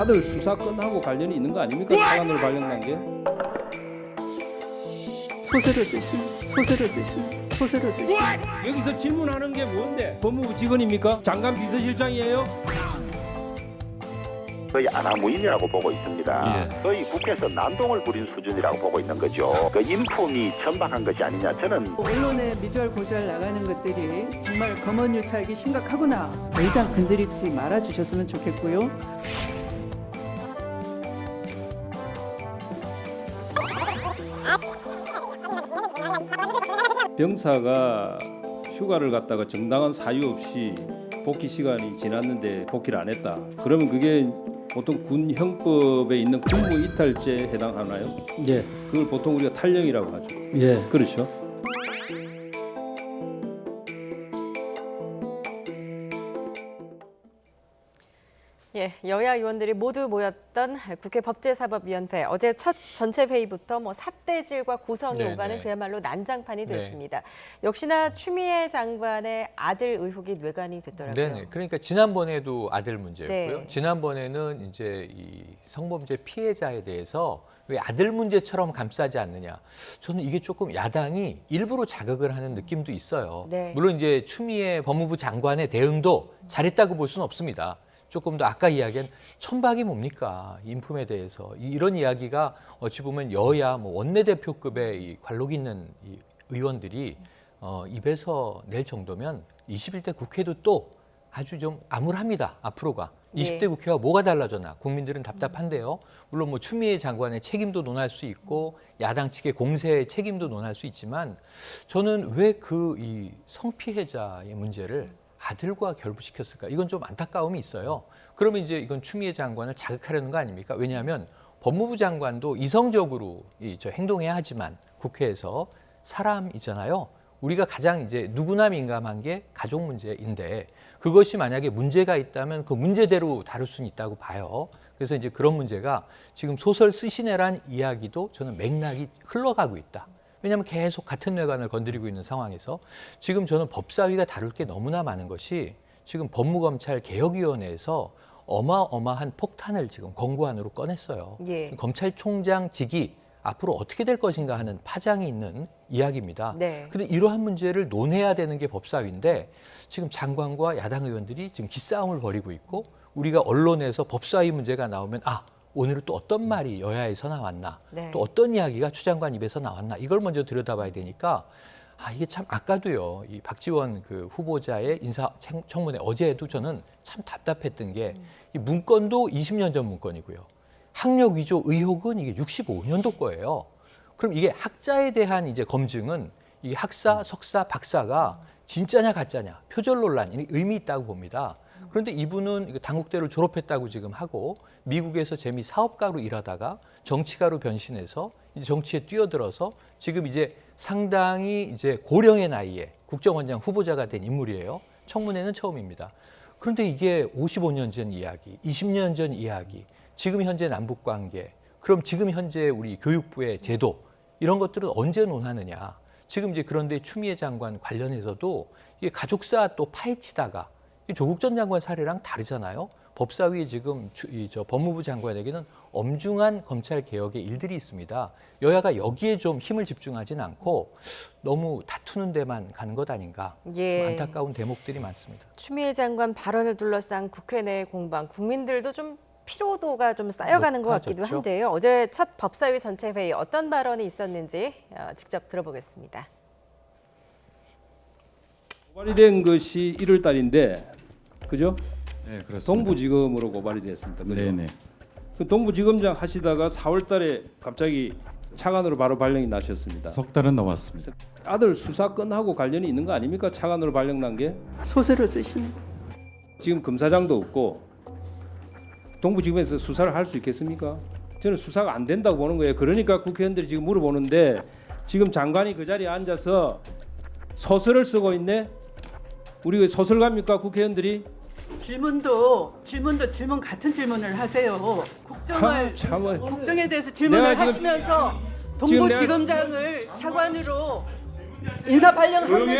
아들 수사 건하고 관련이 있는 거 아닙니까? 차관으로 발령난 게. 소설을 쓰신. 여기서 질문하는 게 뭔데? 법무부 직원입니까? 장관 비서실장이에요? 거의 아나무인이라고 보고 있습니다. 예. 거의 국회에서 난동을 부린 수준이라고 보고 있는 거죠. 그 인품이 천박한 것이 아니냐. 저는 언론에 미주알 고주알 나가는 것들이 정말 검언 유착이 심각하구나. 더 이상 건드리지 말아주셨으면 좋겠고요. 병사가 휴가를 갔다가 정당한 사유 없이 복귀 시간이 지났는데 복귀를 안 했다. 그러면 그게 보통 군 형법에 있는 군무 이탈죄에 해당하나요? 예, 그걸 보통 우리가 탈령이라고 하죠. 예. 그렇죠. 예, 여야 의원들이 모두 모였던 국회 법제사법위원회 어제 첫 전체 회의부터 삿대질과 고성이 네네. 오가는 그야말로 난장판이 네. 됐습니다. 역시나 추미애 장관의 아들 의혹이 뇌관이 됐더라고요. 네네. 그러니까 지난번에도 아들 문제였고요. 네. 지난번에는 이제 이 성범죄 피해자에 대해서 왜 아들 문제처럼 감싸지 않느냐. 저는 이게 조금 야당이 일부러 자극을 하는 느낌도 있어요. 네. 물론 이제 추미애 법무부 장관의 대응도 잘했다고 볼 수는 없습니다. 조금 더 아까 이야기한 천박이 뭡니까? 인품에 대해서 이런 이야기가 어찌 보면 여야 뭐 원내대표급의 이 관록 있는 이 의원들이 입에서 낼 정도면 21대 국회도 또 아주 좀 암울합니다. 앞으로가. 네. 20대 국회와 뭐가 달라졌나? 국민들은 답답한데요. 물론 뭐 추미애 장관의 책임도 논할 수 있고 야당 측의 공세의 책임도 논할 수 있지만 저는 왜 그 이 성피해자의 문제를 아들과 결부시켰을까? 이건 좀 안타까움이 있어요. 그러면 이제 이건 추미애 장관을 자극하려는 거 아닙니까? 왜냐하면 법무부 장관도 이성적으로 행동해야 하지만 국회에서 사람이잖아요. 우리가 가장 이제 누구나 민감한 게 가족 문제인데 그것이 만약에 문제가 있다면 그 문제대로 다룰 수는 있다고 봐요. 그래서 이제 그런 문제가 지금 소설 쓰시네란 이야기도 저는 맥락이 흘러가고 있다. 왜냐하면 계속 같은 뇌관을 건드리고 있는 상황에서 지금 저는 법사위가 다룰 게 너무나 많은 것이 지금 법무검찰개혁위원회에서 어마어마한 폭탄을 지금 권고안으로 꺼냈어요. 예. 검찰총장직이 앞으로 어떻게 될 것인가 하는 파장이 있는 이야기입니다. 네. 그런데 이러한 문제를 논해야 되는 게 법사위인데 지금 장관과 야당 의원들이 지금 기싸움을 벌이고 있고 우리가 언론에서 법사위 문제가 나오면 오늘은 또 어떤 말이 여야에서 나왔나, 네. 또 어떤 이야기가 추 장관 입에서 나왔나 이걸 먼저 들여다봐야 되니까 이게 참 아까도요 이 박지원 그 후보자의 인사청문회 어제도 저는 참 답답했던 게 이 문건도 20년 전 문건이고요. 학력 위조 의혹은 이게 65년도 거예요. 그럼 이게 학자에 대한 이제 검증은 이게 학사, 석사, 박사가 진짜냐 가짜냐 표절 논란이 의미 있다고 봅니다. 그런데 이분은 당국대를 졸업했다고 지금 하고 미국에서 재미 사업가로 일하다가 정치가로 변신해서 이제 정치에 뛰어들어서 지금 이제 상당히 이제 고령의 나이에 국정원장 후보자가 된 인물이에요. 청문회는 처음입니다. 그런데 이게 55년 전 이야기, 20년 전 이야기, 지금 현재 남북 관계, 그럼 지금 현재 우리 교육부의 제도 이런 것들은 언제 논하느냐. 지금 이제 그런데 추미애 장관 관련해서도 이게 가족사 또 파헤치다가 조국 전 장관 사례랑 다르잖아요. 법사위에 지금 법무부 장관에게는 엄중한 검찰 개혁의 일들이 있습니다. 여야가 여기에 좀 힘을 집중하진 않고 너무 다투는 데만 가는 것 아닌가. 예. 좀 안타까운 대목들이 많습니다. 추미애 장관 발언을 둘러싼 국회 내 공방, 국민들도 좀 피로도가 좀 쌓여가는 것 같기도 높아졌죠. 한데요. 어제 첫 법사위 전체 회의 어떤 발언이 있었는지 직접 들어보겠습니다. 고발이 된 것이 1월 달인데, 그죠? 네, 그렇습니다. 동부지검으로 고발이 됐습니다. 그죠? 네네. 그 동부지검장 하시다가 4월 달에 갑자기 차관으로 바로 발령이 나셨습니다. 석 달은 넘었습니다. 아들 수사 건하고 관련이 있는 거 아닙니까? 차관으로 발령난 게. 소설을 쓰신. 지금 검사장도 없고 동부지검에서 수사를 할 수 있겠습니까? 저는 수사가 안 된다고 보는 거예요. 그러니까 국회의원들이 지금 물어보는데 지금 장관이 그 자리에 앉아서 소설을 쓰고 있네. 우리 소설가입니까 국회의원들이? 질문도 질문 같은 질문을 하세요. 국정에 대해서 질문을 내가 지금- 하시면서 지금 동부지검장을 차관으로 인사 발령한 것이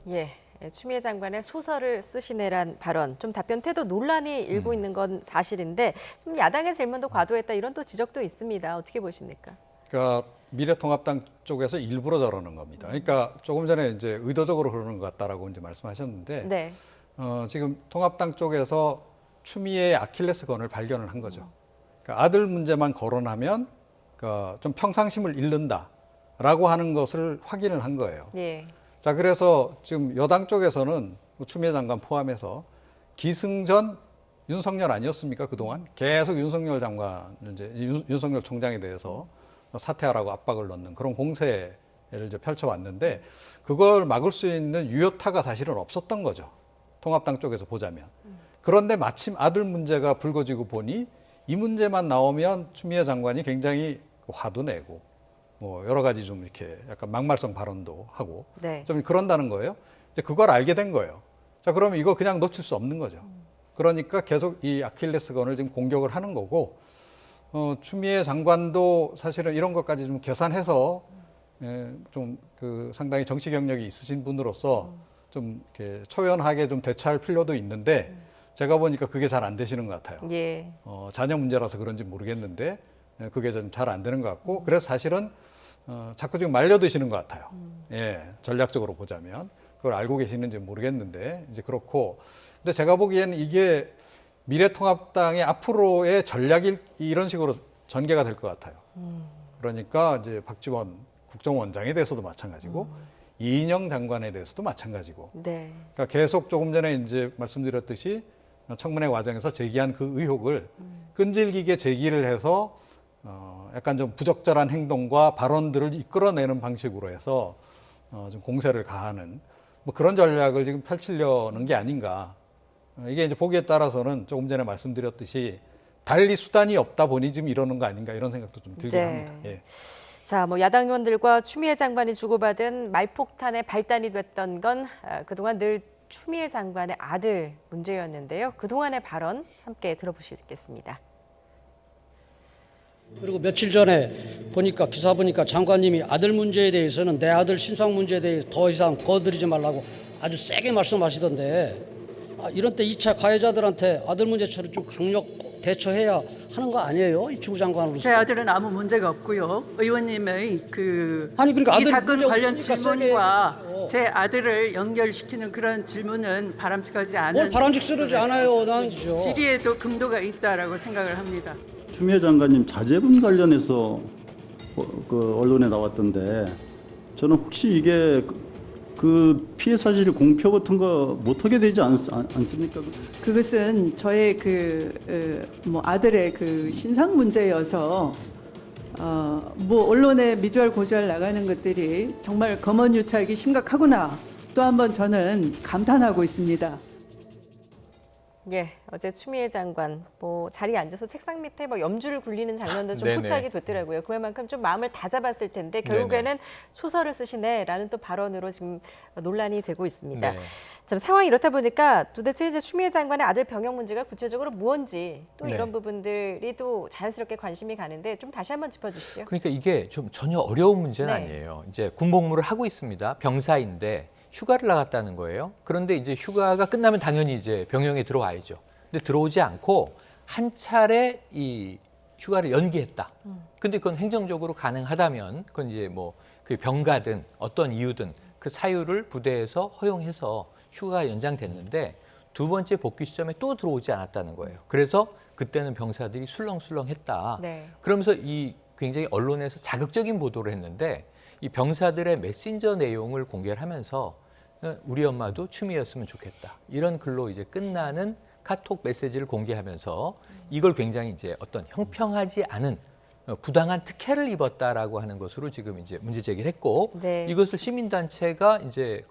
예, 추미애 장관의 소설을 쓰시네란 발언, 좀 답변 태도 논란이 일고 있는 건 사실인데 좀 야당의 질문도 과도했다 이런 또 지적도 있습니다. 어떻게 보십니까? 그러니까 미래통합당 쪽에서 일부러 저러는 겁니다. 그러니까 조금 전에 이제 의도적으로 그러는 것 같다라고 이제 말씀하셨는데 네. 지금 통합당 쪽에서 추미애의 아킬레스건을 발견을 한 거죠. 그러니까 아들 문제만 거론하면 좀 평상심을 잃는다라고 하는 것을 확인을 한 거예요. 예. 자, 그래서 지금 여당 쪽에서는 추미애 장관 포함해서 기승전 윤석열 아니었습니까? 그동안 계속 윤석열 장관, 이제 윤석열 총장에 대해서 사퇴하라고 압박을 넣는 그런 공세를 이제 펼쳐왔는데 그걸 막을 수 있는 유효타가 사실은 없었던 거죠. 통합당 쪽에서 보자면. 그런데 마침 아들 문제가 불거지고 보니 이 문제만 나오면 추미애 장관이 굉장히 화도 내고 뭐 여러 가지 좀 이렇게 약간 막말성 발언도 하고 네. 좀 그런다는 거예요. 이제 그걸 알게 된 거예요. 자, 그러면 이거 그냥 놓칠 수 없는 거죠. 그러니까 계속 이 아킬레스건을 지금 공격을 하는 거고 추미애 장관도 사실은 이런 것까지 좀 계산해서 좀 그 상당히 정치 경력이 있으신 분으로서 좀 이렇게 초연하게 좀 대처할 필요도 있는데 제가 보니까 그게 잘 안 되시는 것 같아요. 예. 자녀 문제라서 그런지 모르겠는데 그게 좀 잘 안 되는 것 같고 그래서 사실은 자꾸 지금 말려드시는 것 같아요. 예, 전략적으로 보자면 그걸 알고 계시는지 모르겠는데 이제 그렇고 근데 제가 보기에는 이게 미래통합당의 앞으로의 전략이 이런 식으로 전개가 될 것 같아요. 그러니까 이제 박지원 국정원장에 대해서도 마찬가지고 이인영 장관에 대해서도 마찬가지고. 네. 그러니까 계속 조금 전에 이제 말씀드렸듯이 청문회 과정에서 제기한 그 의혹을 끈질기게 제기를 해서 약간 좀 부적절한 행동과 발언들을 이끌어내는 방식으로 해서 좀 공세를 가하는 뭐 그런 전략을 지금 펼치려는 게 아닌가. 이게 이제 보기에 따라서는 조금 전에 말씀드렸듯이 달리 수단이 없다 보니 지금 이러는 거 아닌가 이런 생각도 좀 들긴 네. 합니다. 예. 자, 뭐 야당 의원들과 추미애 장관이 주고받은 말폭탄의 발단이 됐던 건 그동안 늘 추미애 장관의 아들 문제였는데요. 그동안의 발언 함께 들어보시겠습니다. 그리고 며칠 전에 보니까 기사 보니까 장관님이 아들 문제에 대해서는 내 아들 신상 문제에 대해 더 이상 거들이지 말라고 아주 세게 말씀하시던데 이런 때 2차 가해자들한테 아들 문제처럼 좀 강력 대처해야 하는 거 아니에요? 이 주무 장관으로서. 제 아들은 아무 문제가 없고요. 의원님의 아니, 그러니까 이 아들 사건 문제 관련 없으니까 질문과 세게 제 아들을 연결시키는 그런 질문은 바람직하지 않은 뭘 바람직스러우지 않아요. 난 질의에도 금도가 있다라고 생각을 합니다. 추미애 장관님 자제분 관련해서 그 언론에 나왔던데 저는 혹시 이게 그 피해 사실 공표 같은 거 못하게 되지 않습니까? 그것은 저의 뭐 아들의 그 신상 문제여서 뭐 언론에 미주알 고주알 나가는 것들이 정말 검언유착이 심각하구나 또 한번 저는 감탄하고 있습니다. 예, 어제 추미애 장관 뭐 자리에 앉아서 책상 밑에 뭐 염주를 굴리는 장면도 좀 네네. 포착이 됐더라고요. 그만큼 좀 마음을 다잡았을 텐데 결국에는 소설을 쓰시네라는 또 발언으로 지금 논란이 되고 있습니다. 네. 참 상황이 이렇다 보니까 도대체 이제 추미애 장관의 아들 병역 문제가 구체적으로 무언지 또 네. 이런 부분들이 또 자연스럽게 관심이 가는데 좀 다시 한번 짚어주시죠. 그러니까 이게 좀 전혀 어려운 문제는 네. 아니에요. 이제 군복무를 하고 있습니다. 병사인데 휴가를 나갔다는 거예요. 그런데 이제 휴가가 끝나면 당연히 이제 병영에 들어와야죠. 근데 들어오지 않고 한 차례 이 휴가를 연기했다. 근데 그건 행정적으로 가능하다면 그건 이제 뭐 그 병가든 어떤 이유든 그 사유를 부대에서 허용해서 휴가가 연장됐는데 두 번째 복귀 시점에 또 들어오지 않았다는 거예요. 그래서 그때는 병사들이 술렁술렁했다. 네. 그러면서 이 굉장히 언론에서 자극적인 보도를 했는데 이 병사들의 메신저 내용을 공개를 하면서 우리 엄마도 추미애였으면 좋겠다. 이런 글로 이제 끝나는 카톡 메시지를 공개하면서 이걸 굉장히 이제 어떤 형평하지 않은 부당한 특혜를 입었다라고 하는 것으로 지금 이제 문제 제기를 했고 네. 이것을 시민단체가 이제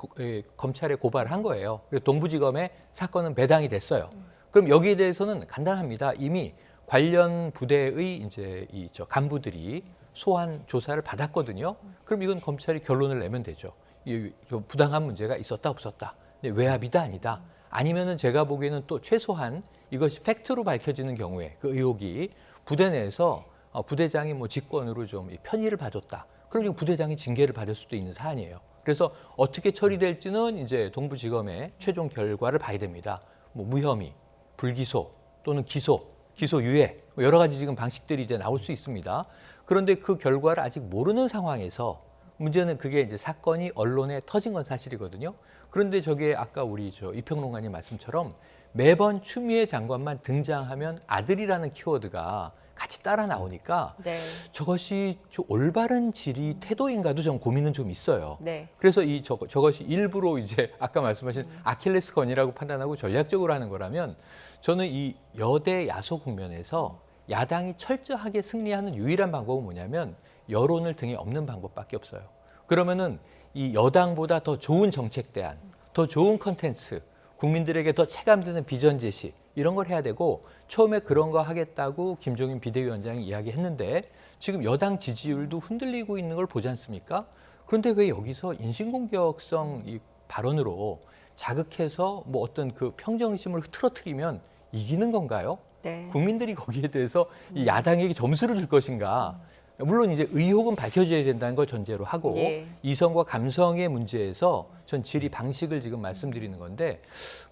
검찰에 고발을 한 거예요. 그래서 동부지검에 사건은 배당이 됐어요. 그럼 여기에 대해서는 간단합니다. 이미 관련 부대의 이제 간부들이 소환 조사를 받았거든요. 그럼 이건 검찰이 결론을 내면 되죠. 이 부당한 문제가 있었다 없었다. 외압이다 아니다. 아니면은 제가 보기에는 또 최소한 이것이 팩트로 밝혀지는 경우에 그 의혹이 부대 내에서 부대장이 뭐 직권으로 좀 편의를 봐줬다. 그럼 부대장이 징계를 받을 수도 있는 사안이에요. 그래서 어떻게 처리될지는 이제 동부지검의 최종 결과를 봐야 됩니다. 뭐 무혐의, 불기소 또는 기소, 기소유예 뭐 여러 가지 지금 방식들이 이제 나올 수 있습니다. 그런데 그 결과를 아직 모르는 상황에서 문제는 그게 이제 사건이 언론에 터진 건 사실이거든요. 그런데 저게 아까 우리 이평론가님 말씀처럼 매번 추미애 장관만 등장하면 아들이라는 키워드가 같이 따라 나오니까 네. 저것이 올바른 질의 태도인가도 좀 고민은 좀 있어요. 네. 그래서 저것이 일부러 이제 아까 말씀하신 아킬레스건이라고 판단하고 전략적으로 하는 거라면 저는 이 여대 야소 국면에서 야당이 철저하게 승리하는 유일한 방법은 뭐냐면 여론을 등에 업는 방법밖에 없어요. 그러면은 이 여당보다 더 좋은 정책 대안, 더 좋은 컨텐츠, 국민들에게 더 체감되는 비전 제시 이런 걸 해야 되고 처음에 그런 거 하겠다고 김종인 비대위원장이 이야기했는데 지금 여당 지지율도 흔들리고 있는 걸 보지 않습니까? 그런데 왜 여기서 인신공격성 이 발언으로 자극해서 뭐 어떤 그 평정심을 흐트러뜨리면 이기는 건가요? 네. 국민들이 거기에 대해서 이 야당에게 점수를 줄 것인가? 물론 이제 의혹은 밝혀져야 된다는 걸 전제로 하고 예. 이성과 감성의 문제에서 전 질의 방식을 지금 말씀드리는 건데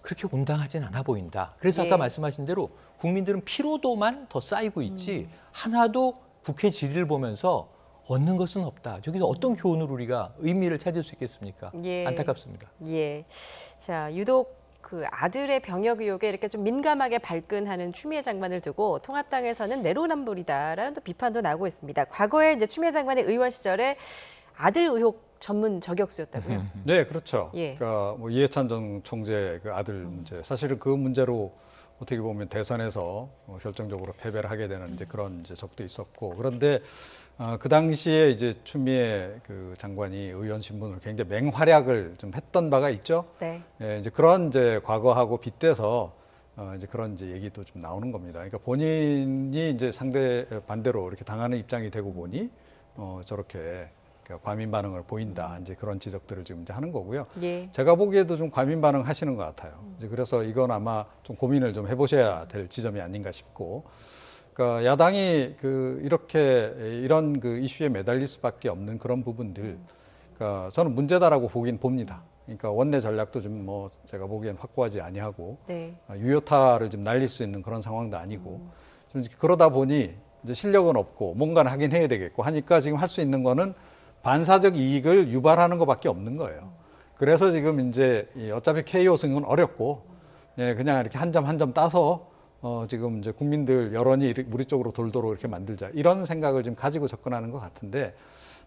그렇게 온당하진 않아 보인다. 그래서 예. 아까 말씀하신 대로 국민들은 피로도만 더 쌓이고 있지 하나도 국회 질의를 보면서 얻는 것은 없다. 저기서 어떤 교훈을 우리가 의미를 찾을 수 있겠습니까? 예. 안타깝습니다. 예. 자, 유독 그 아들의 병역 의혹에 이렇게 좀 민감하게 발끈하는 추미애 장관을 두고 통합당에서는 내로남불이다라는 또 비판도 나오고 있습니다. 과거에 이제 추미애 장관의 의원 시절에 아들 의혹 전문 저격수였다고요? 네, 그렇죠. 예. 그러니까 뭐 이해찬 전 총재 그 아들 문제, 사실은 그 문제로 어떻게 보면 대선에서 결정적으로 패배를 하게 되는 이제 그런 이제 적도 있었고, 그런데 그 당시에 이제 추미애 그 장관이 의원 신분으로 굉장히 맹활약을 좀 했던 바가 있죠. 네. 예, 이제 그런 이제 과거하고 빗대서 이제 그런 이제 얘기도 좀 나오는 겁니다. 그러니까 본인이 이제 상대 반대로 이렇게 당하는 입장이 되고 보니 저렇게 과민 반응을 보인다. 이제 그런 지적들을 지금 이제 하는 거고요. 예. 제가 보기에도 좀 과민 반응 하시는 것 같아요. 이제 그래서 이건 아마 좀 고민을 좀 해보셔야 될 지점이 아닌가 싶고. 그러니까 야당이 이렇게 이런 그 이슈에 매달릴 수밖에 없는 그런 부분들, 그러니까 저는 문제다라고 보긴 봅니다. 그러니까 원내 전략도 좀 뭐 제가 보기엔 확고하지 아니하고 네. 유효타를 좀 날릴 수 있는 그런 상황도 아니고 좀 그러다 보니 이제 실력은 없고 뭔가는 하긴 해야 되겠고 하니까 지금 할 수 있는 거는 반사적 이익을 유발하는 것밖에 없는 거예요. 그래서 지금 이제 어차피 KO 승은 어렵고 예, 그냥 이렇게 한 점 한 점 따서 지금 이제 국민들 여론이 우리 쪽으로 돌도록 이렇게 만들자 이런 생각을 지금 가지고 접근하는 것 같은데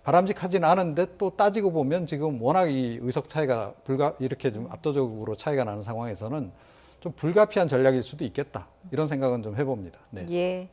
바람직하진 않은데 또 따지고 보면 지금 워낙 이 의석 차이가 이렇게 좀 압도적으로 차이가 나는 상황에서는 좀 불가피한 전략일 수도 있겠다 이런 생각은 좀 해봅니다. 네. 예.